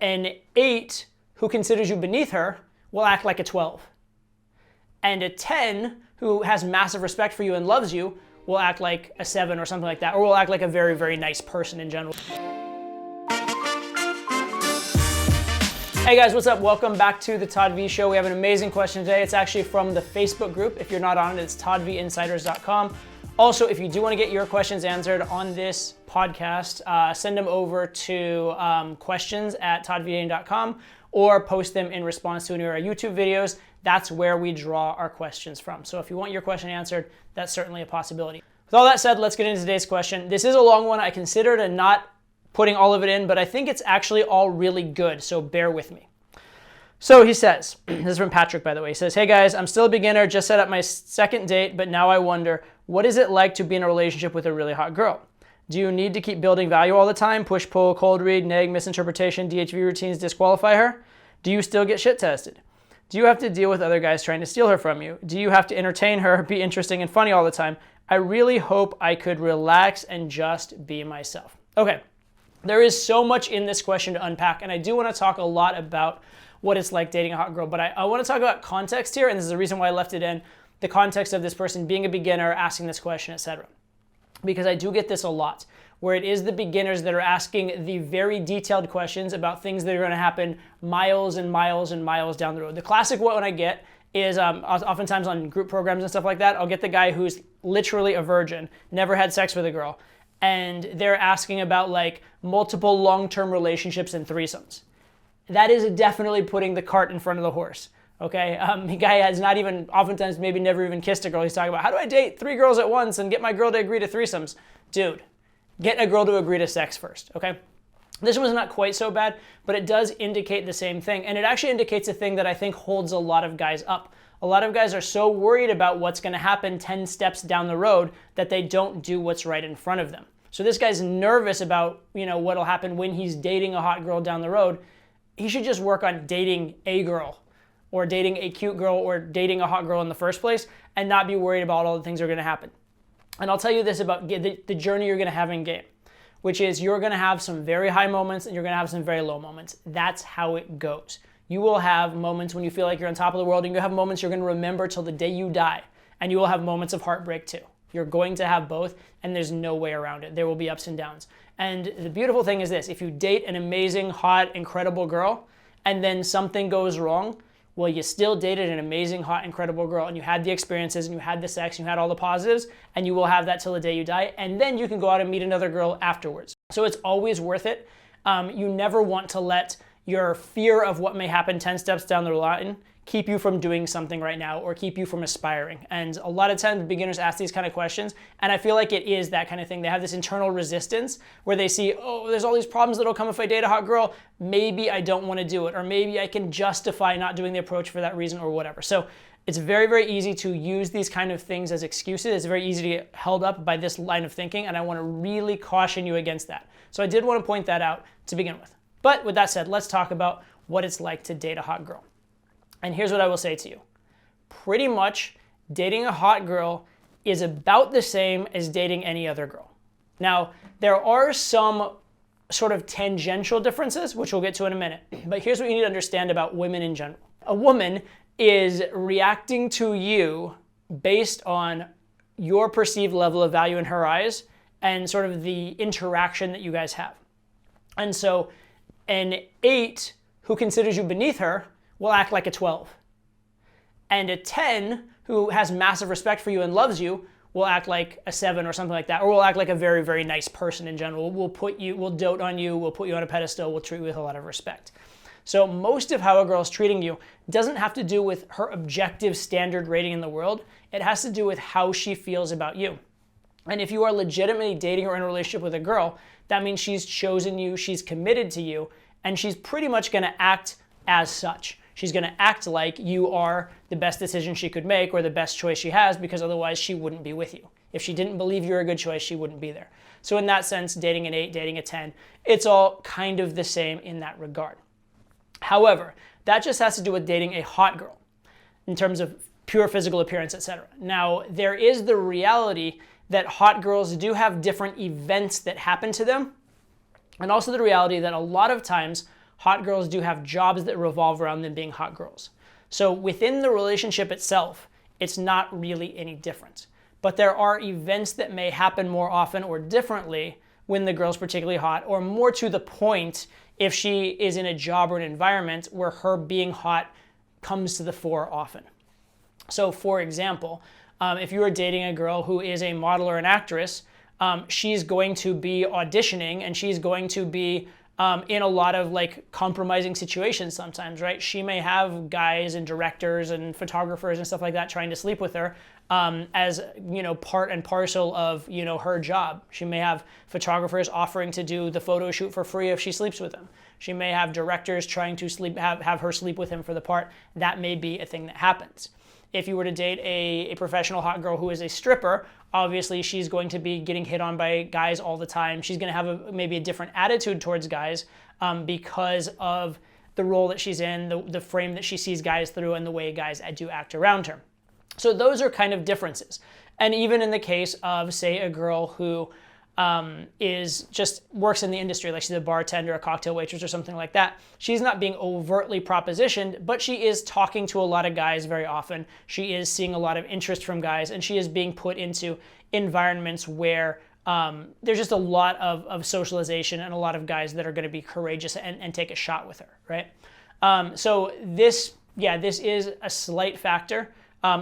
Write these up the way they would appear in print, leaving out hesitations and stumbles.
An 8 who considers you beneath her will act like a 12. And a 10 who has massive respect for you and loves you will act like a 7 or something like that, or will act like a very, very nice person in general. Hey guys, what's up? Welcome back to the Todd V Show. We have an amazing question today. It's actually from the Facebook group. If you're not on it, it's toddvinsiders.com. Also, if you do want to get your questions answered on this podcast, send them over to questions@toddvdating.com or post them in response to any of our YouTube videos. That's where we draw our questions from. So if you want your question answered, that's certainly a possibility. With all that said, let's get into today's question. This is a long one. I considered not putting all of it in, but I think it's actually all really good, so bear with me. So he says, this is from Patrick, by the way. He says, hey guys, I'm still a beginner, just set up my second date, but now I wonder, what is it like to be in a relationship with a really hot girl? Do you need to keep building value all the time? Push, pull, cold read, neg, misinterpretation, DHV routines disqualify her? Do you still get shit tested? Do you have to deal with other guys trying to steal her from you? Do you have to entertain her, be interesting and funny all the time? I really hope I could relax and just be myself. Okay, there is so much in this question to unpack, and I do want to talk a lot about what it's like dating a hot girl, but I want to talk about context here, and this is the reason why I left it in, the context of this person being a beginner, asking this question, etc. Because I do get this a lot, where it is the beginners that are asking the very detailed questions about things that are going to happen miles and miles and miles down the road. The classic one I get is oftentimes on group programs and stuff like that, I'll get the guy who's literally a virgin, never had sex with a girl, and they're asking about like multiple long-term relationships and threesomes. That is definitely putting the cart in front of the horse. Okay, the guy has not even, oftentimes maybe never even kissed a girl. He's talking about, how do I date 3 girls at once and get my girl to agree to threesomes? Dude, get a girl to agree to sex first, okay? This one's not quite so bad, but it does indicate the same thing. And it actually indicates a thing that I think holds a lot of guys up. A lot of guys are so worried about what's gonna happen 10 steps down the road that they don't do what's right in front of them. So this guy's nervous about, what'll happen when he's dating a hot girl down the road. He should just work on dating a girl, or dating a cute girl, or dating a hot girl in the first place, and not be worried about all the things that are going to happen. And I'll tell you this about the journey you're going to have in game, which is you're going to have some very high moments and you're going to have some very low moments. That's how it goes. You will have moments when you feel like you're on top of the world, and you'll have moments you're going to remember till the day you die, and you will have moments of heartbreak too. You're going to have both, and there's no way around it. There will be ups and downs. And the beautiful thing is this: if you date an amazing, hot, incredible girl, and then something goes wrong, well, you still dated an amazing, hot, incredible girl, and you had the experiences, and you had the sex, and you had all the positives, and you will have that till the day you die, and then you can go out and meet another girl afterwards. So it's always worth it. You never want to let your fear of what may happen 10 steps down the line keep you from doing something right now, or keep you from aspiring. And a lot of times beginners ask these kind of questions, and I feel like it is that kind of thing. They have this internal resistance where they see, oh, there's all these problems that'll come if I date a hot girl. Maybe I don't want to do it, or maybe I can justify not doing the approach for that reason, or whatever. So it's very, very easy to use these kind of things as excuses. It's very easy to get held up by this line of thinking, and I want to really caution you against that. So I did want to point that out to begin with. But with that said, let's talk about what it's like to date a hot girl. And here's what I will say to you. Pretty much dating a hot girl is about the same as dating any other girl. Now, there are some sort of tangential differences, which we'll get to in a minute. But here's what you need to understand about women in general. A woman is reacting to you based on your perceived level of value in her eyes and sort of the interaction that you guys have. And so an 8 who considers you beneath her will act like a 12. And a 10 who has massive respect for you and loves you will act like a 7 or something like that, or will act like a very, very nice person in general. We'll dote on you, we'll put you on a pedestal, we'll treat you with a lot of respect. So most of how a girl's treating you doesn't have to do with her objective standard rating in the world. It has to do with how she feels about you. And if you are legitimately dating or in a relationship with a girl, that means she's chosen you, she's committed to you, and she's pretty much gonna act as such. She's going to act like you are the best decision she could make, or the best choice she has, because otherwise she wouldn't be with you. If she didn't believe you're a good choice, she wouldn't be there. So in that sense, dating an 8, dating a 10, it's all kind of the same in that regard. However, that just has to do with dating a hot girl in terms of pure physical appearance, etc. Now, there is the reality that hot girls do have different events that happen to them, and also the reality that a lot of times hot girls do have jobs that revolve around them being hot girls. So within the relationship itself, it's not really any different. But there are events that may happen more often or differently when the girl's particularly hot, or more to the point, if she is in a job or an environment where her being hot comes to the fore often. So for example, if you are dating a girl who is a model or an actress, she's going to be auditioning and she's going to be in a lot of like compromising situations sometimes, right? She may have guys and directors and photographers and stuff like that trying to sleep with her as, part and parcel of, her job. She may have photographers offering to do the photo shoot for free if she sleeps with them. She may have directors trying to have her sleep with him for the part. That may be a thing that happens. If you were to date a professional hot girl who is a stripper, obviously she's going to be getting hit on by guys all the time. She's going to have maybe a different attitude towards guys because of the role that she's in, the frame that she sees guys through, and the way guys do act around her. So those are kind of differences. And even in the case of, say, a girl who works in the industry, like she's a bartender, a cocktail waitress, or something like that. She's not being overtly propositioned, but she is talking to a lot of guys very often. She is seeing a lot of interest from guys, and she is being put into environments where there's just a lot of socialization and a lot of guys that are going to be courageous and take a shot with her, right? So this is a slight factor.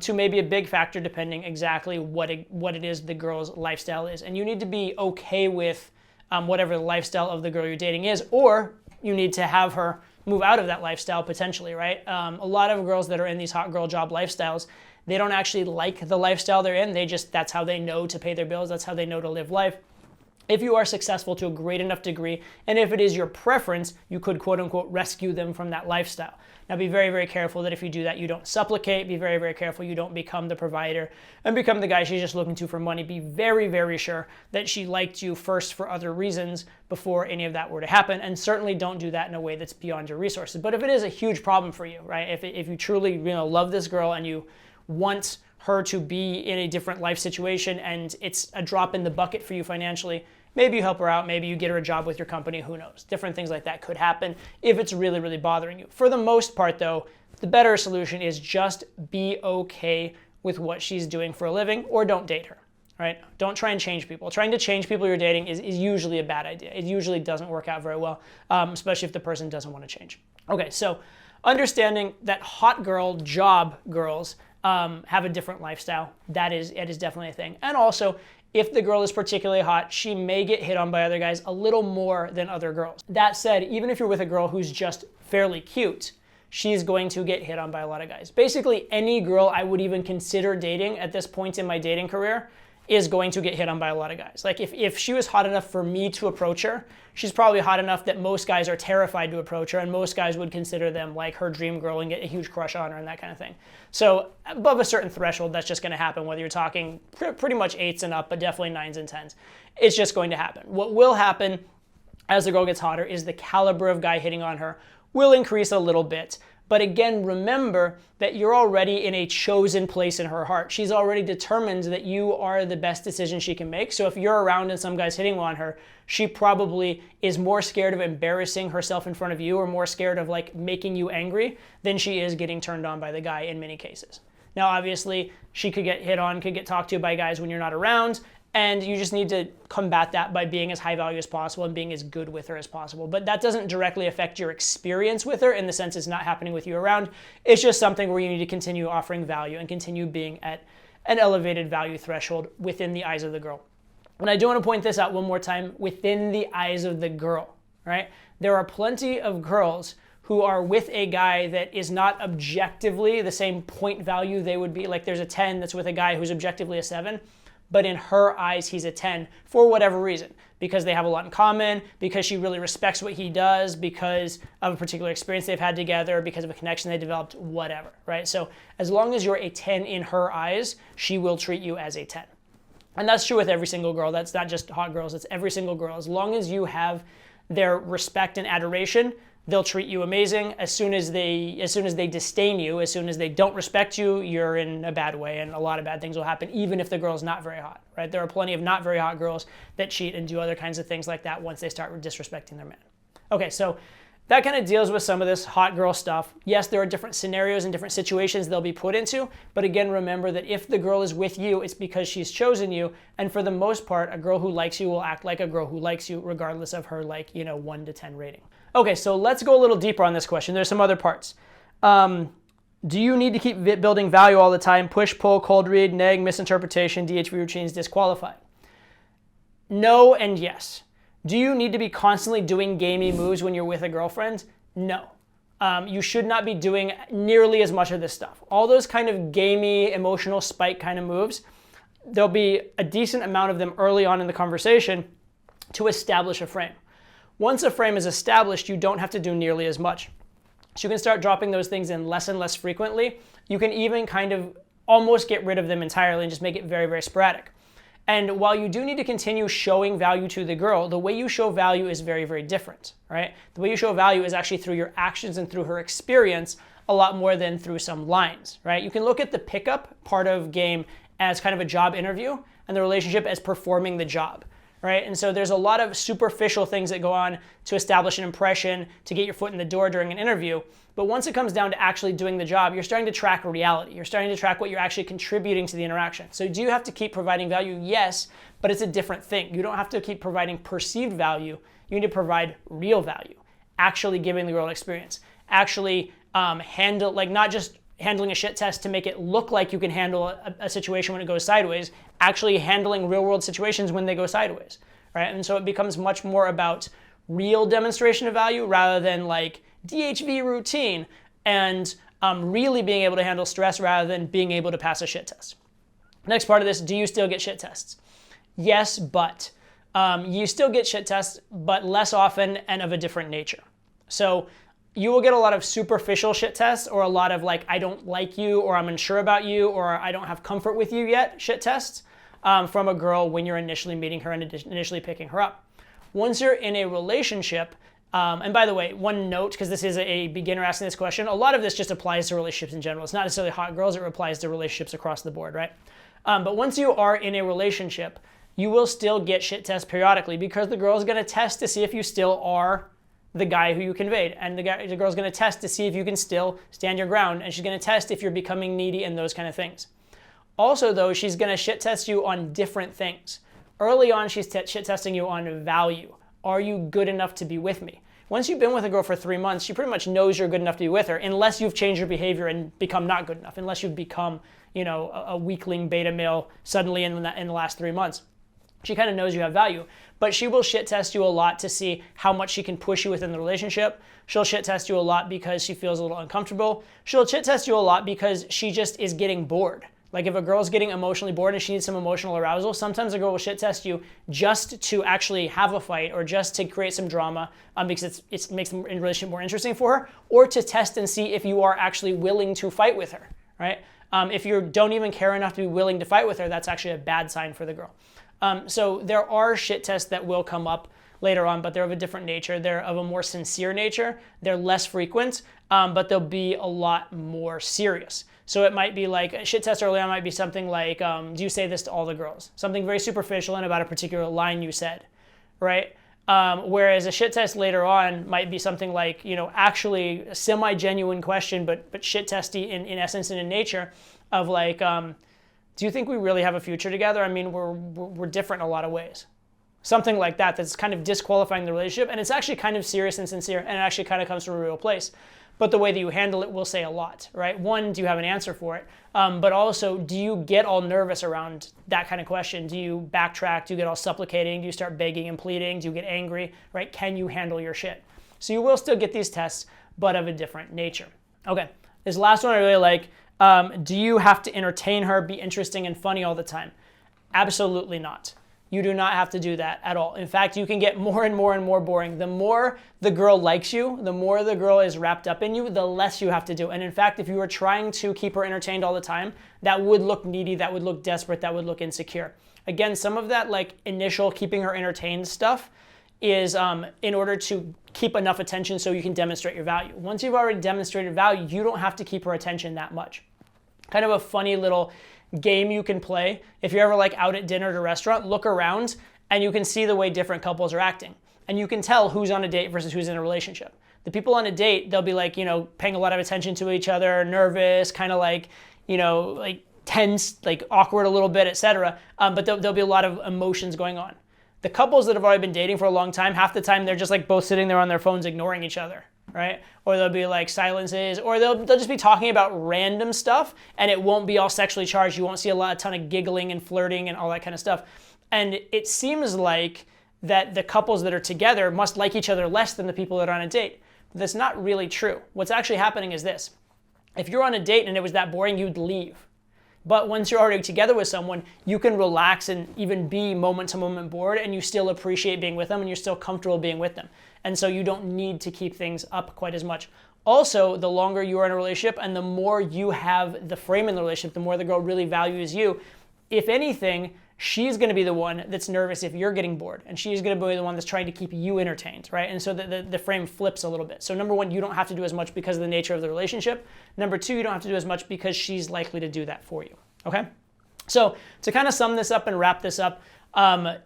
To maybe a big factor depending exactly what it is the girl's lifestyle is. And you need to be okay with whatever the lifestyle of the girl you're dating is, or you need to have her move out of that lifestyle potentially, right? A lot of girls that are in these hot girl job lifestyles, they don't actually like the lifestyle they're in. That's how they know to pay their bills. That's how they know to live life. If you are successful to a great enough degree, and if it is your preference, you could quote unquote rescue them from that lifestyle. Now be very, very careful that if you do that, you don't supplicate. Be very, very careful you don't become the provider and become the guy she's just looking to for money. Be very, very sure that she liked you first for other reasons before any of that were to happen. And certainly don't do that in a way that's beyond your resources. But if it is a huge problem for you, right? If you truly love this girl and you want her to be in a different life situation and it's a drop in the bucket for you financially, maybe you help her out, maybe you get her a job with your company, who knows? Different things like that could happen if it's really, really bothering you. For the most part though, the better solution is just be okay with what she's doing for a living, or don't date her, right? Don't try and change people. Trying to change people you're dating is usually a bad idea. It usually doesn't work out very well, especially if the person doesn't want to change. Okay, so understanding that hot girl job girls have a different lifestyle, it is definitely a thing. And also, if the girl is particularly hot, she may get hit on by other guys a little more than other girls. That said, even if you're with a girl who's just fairly cute, she's going to get hit on by a lot of guys. Basically, any girl I would even consider dating at this point in my dating career is going to get hit on by a lot of guys. Like if she was hot enough for me to approach her, she's probably hot enough that most guys are terrified to approach her, and most guys would consider them like her dream girl and get a huge crush on her and that kind of thing. So above a certain threshold, that's just going to happen, whether you're talking pretty much 8s and up, but definitely 9s and 10s. It's just going to happen. What will happen as the girl gets hotter is the caliber of guy hitting on her will increase a little bit. But again, remember that you're already in a chosen place in her heart. She's already determined that you are the best decision she can make. So if you're around and some guy's hitting on her, she probably is more scared of embarrassing herself in front of you, or more scared of like making you angry, than she is getting turned on by the guy in many cases. Now, obviously, she could get hit on, could get talked to by guys when you're not around, and you just need to combat that by being as high value as possible and being as good with her as possible. But that doesn't directly affect your experience with her, in the sense it's not happening with you around. It's just something where you need to continue offering value and continue being at an elevated value threshold within the eyes of the girl. And I do want to point this out one more time, within the eyes of the girl, right? There are plenty of girls who are with a guy that is not objectively the same point value they would be. Like there's a 10 that's with a guy who's objectively a 7. But in her eyes, he's a 10 for whatever reason. Because they have a lot in common, because she really respects what he does, because of a particular experience they've had together, because of a connection they developed, whatever, right? So as long as you're a 10 in her eyes, she will treat you as a 10. And that's true with every single girl. That's not just hot girls, it's every single girl. As long as you have their respect and adoration, they'll treat you amazing. As soon as they disdain you, as soon as they don't respect you, you're in a bad way, and a lot of bad things will happen, even if the girl's not very hot, right? There are plenty of not very hot girls that cheat and do other kinds of things like that once they start disrespecting their man. Okay, so that kind of deals with some of this hot girl stuff. Yes, there are different scenarios and different situations they'll be put into, but again, remember that if the girl is with you, it's because she's chosen you, and for the most part, a girl who likes you will act like a girl who likes you, regardless of her 1 to 10 rating. Okay, so let's go a little deeper on this question. There's some other parts. Do you need to keep building value all the time? Push, pull, cold read, neg, misinterpretation, DHV routines, disqualified. No and yes. Do you need to be constantly doing gamey moves when you're with a girlfriend? No. You should not be doing nearly as much of this stuff. All those kind of gamey, emotional spike kind of moves, there'll be a decent amount of them early on in the conversation to establish a frame. Once a frame is established, you don't have to do nearly as much. So you can start dropping those things in less and less frequently. You can even kind of almost get rid of them entirely and just make it very, very sporadic. And while you do need to continue showing value to the girl, the way you show value is very, very different, right? The way you show value is actually through your actions and through her experience a lot more than through some lines, right? You can look at the pickup part of game as kind of a job interview and the relationship as performing the job, right? And so there's a lot of superficial things that go on to establish an impression, to get your foot in the door during an interview. But once it comes down to actually doing the job, you're starting to track reality. You're starting to track what you're actually contributing to the interaction. So do you have to keep providing value? Yes, but it's a different thing. You don't have to keep providing perceived value. You need to provide real value, actually giving the girl an experience, actually not just handling a shit test to make it look like you can handle a situation when it goes sideways, actually handling real world situations when they go sideways, right? And so it becomes much more about real demonstration of value rather than like DHV routine and really being able to handle stress rather than being able to pass a shit test. Next part of this, do you still get shit tests? Yes, but you still get shit tests, but less often and of a different nature. So you will get a lot of superficial shit tests or a lot of like, I don't like you or I'm unsure about you or I don't have comfort with you yet shit tests from a girl when you're initially meeting her and initially picking her up. Once you're in a relationship, and by the way, one note, because this is a beginner asking this question, a lot of this just applies to relationships in general. It's not necessarily hot girls, it applies to relationships across the board, right? But once you are in a relationship, you will still get shit tests periodically because the girl is going to test to see if you still are the guy who you conveyed. And the girl's going to test to see if you can still stand your ground. And she's going to test if you're becoming needy and those kind of things. Also, though, she's going to shit test you on different things. Early on, she's shit testing you on value. Are you good enough to be with me? Once you've been with a girl for 3 months, she pretty much knows you're good enough to be with her, unless you've changed your behavior and become not good enough, unless you've become, a weakling beta male suddenly in the last 3 months. She kind of knows you have value, but she will shit test you a lot to see how much she can push you within the relationship. She'll shit test you a lot because she feels a little uncomfortable. She'll shit test you a lot because she just is getting bored. Like if a girl's getting emotionally bored and she needs some emotional arousal, sometimes a girl will shit test you just to actually have a fight or just to create some drama because it makes the relationship more interesting for her, or to test and see if you are actually willing to fight with her, right? If you don't even care enough to be willing to fight with her, that's actually a bad sign for the girl. So there are shit tests that will come up later on, but they're of a different nature. They're of a more sincere nature. They're less frequent, but they'll be a lot more serious. So it might be like, a shit test early on might be something like, do you say this to all the girls? Something very superficial and about a particular line you said, right? Whereas a shit test later on might be something like, actually a semi-genuine question, but shit testy in essence and in nature of like, do you think we really have a future together? I mean, we're different in a lot of ways. Something like that that's kind of disqualifying the relationship, and it's actually kind of serious and sincere, and it actually kind of comes from a real place. But the way that you handle it will say a lot, right? One, do you have an answer for it? But also, do you get all nervous around that kind of question? Do you backtrack? Do you get all supplicating? Do you start begging and pleading? Do you get angry, right? Can you handle your shit? So you will still get these tests, but of a different nature. Okay, this last one I really like. Do you have to entertain her, be interesting and funny all the time? Absolutely not. You do not have to do that at all. In fact, you can get more and more and more boring. The more the girl likes you, the more the girl is wrapped up in you, the less you have to do. And in fact, if you were trying to keep her entertained all the time, that would look needy, that would look desperate, that would look insecure. Again, some of that like initial keeping her entertained stuff is in order to keep enough attention so you can demonstrate your value. Once you've already demonstrated value, you don't have to keep her attention that much. Kind of a funny little game you can play. If you're ever like out at dinner at a restaurant, look around and you can see the way different couples are acting. And you can tell who's on a date versus who's in a relationship. The people on a date, they'll be like, paying a lot of attention to each other, nervous, kind of like, like tense, like awkward a little bit, etc. But there'll be a lot of emotions going on. The couples that have already been dating for a long time, half the time they're just like both sitting there on their phones ignoring each other, right? Or there'll be like silences, or they'll just be talking about random stuff, and it won't be all sexually charged. You won't see a ton of giggling and flirting and all that kind of stuff. And it seems like that the couples that are together must like each other less than the people that are on a date. But that's not really true. What's actually happening is this. If you're on a date and it was that boring, you'd leave. But once you're already together with someone, you can relax and even be moment-to-moment bored, and you still appreciate being with them, and you're still comfortable being with them. And so you don't need to keep things up quite as much. Also, the longer you are in a relationship and the more you have the frame in the relationship, the more the girl really values you. If anything, she's going to be the one that's nervous if you're getting bored, and she's going to be the one that's trying to keep you entertained, right? And so the frame flips a little bit. So number one, you don't have to do as much because of the nature of the relationship. Number two, you don't have to do as much because she's likely to do that for you, okay? So to kind of sum this up and wrap this up,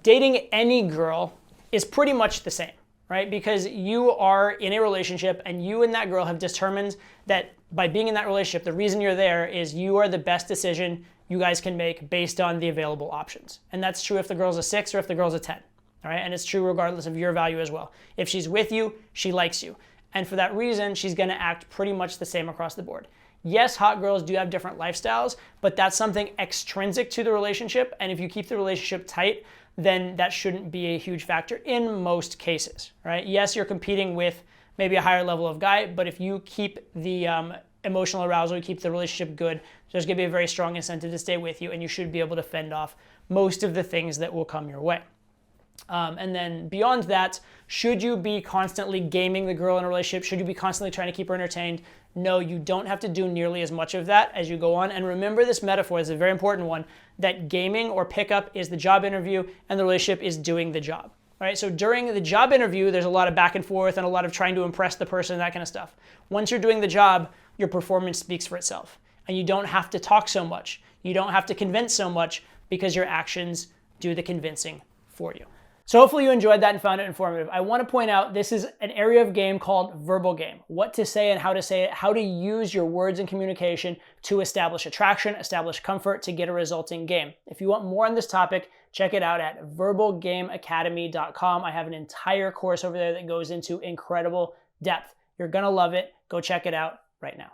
dating any girl is pretty much the same, right? Because you are in a relationship and you and that girl have determined that by being in that relationship, the reason you're there is you are the best decision you guys can make based on the available options. And that's true if the girl's a 6 or if the girl's a 10, all right? And it's true regardless of your value as well. If she's with you, she likes you. And for that reason, she's gonna act pretty much the same across the board. Yes, hot girls do have different lifestyles, but that's something extrinsic to the relationship. And if you keep the relationship tight, then that shouldn't be a huge factor in most cases, right? Yes, you're competing with maybe a higher level of guy, but if you keep the emotional arousal, you keep the relationship good, there's going to be a very strong incentive to stay with you, and you should be able to fend off most of the things that will come your way. And then beyond that, should you be constantly gaming the girl in a relationship? Should you be constantly trying to keep her entertained? No, you don't have to do nearly as much of that as you go on. And remember this metaphor, is a very important one, that gaming or pickup is the job interview and the relationship is doing the job. All right, so during the job interview, there's a lot of back and forth and a lot of trying to impress the person and that kind of stuff. Once you're doing the job, your performance speaks for itself. And you don't have to talk so much. You don't have to convince so much because your actions do the convincing for you. So hopefully you enjoyed that and found it informative. I want to point out this is an area of game called verbal game. What to say and how to say it, how to use your words in communication to establish attraction, establish comfort, to get a resulting game. If you want more on this topic, check it out at verbalgameacademy.com. I have an entire course over there that goes into incredible depth. You're going to love it. Go check it out right now.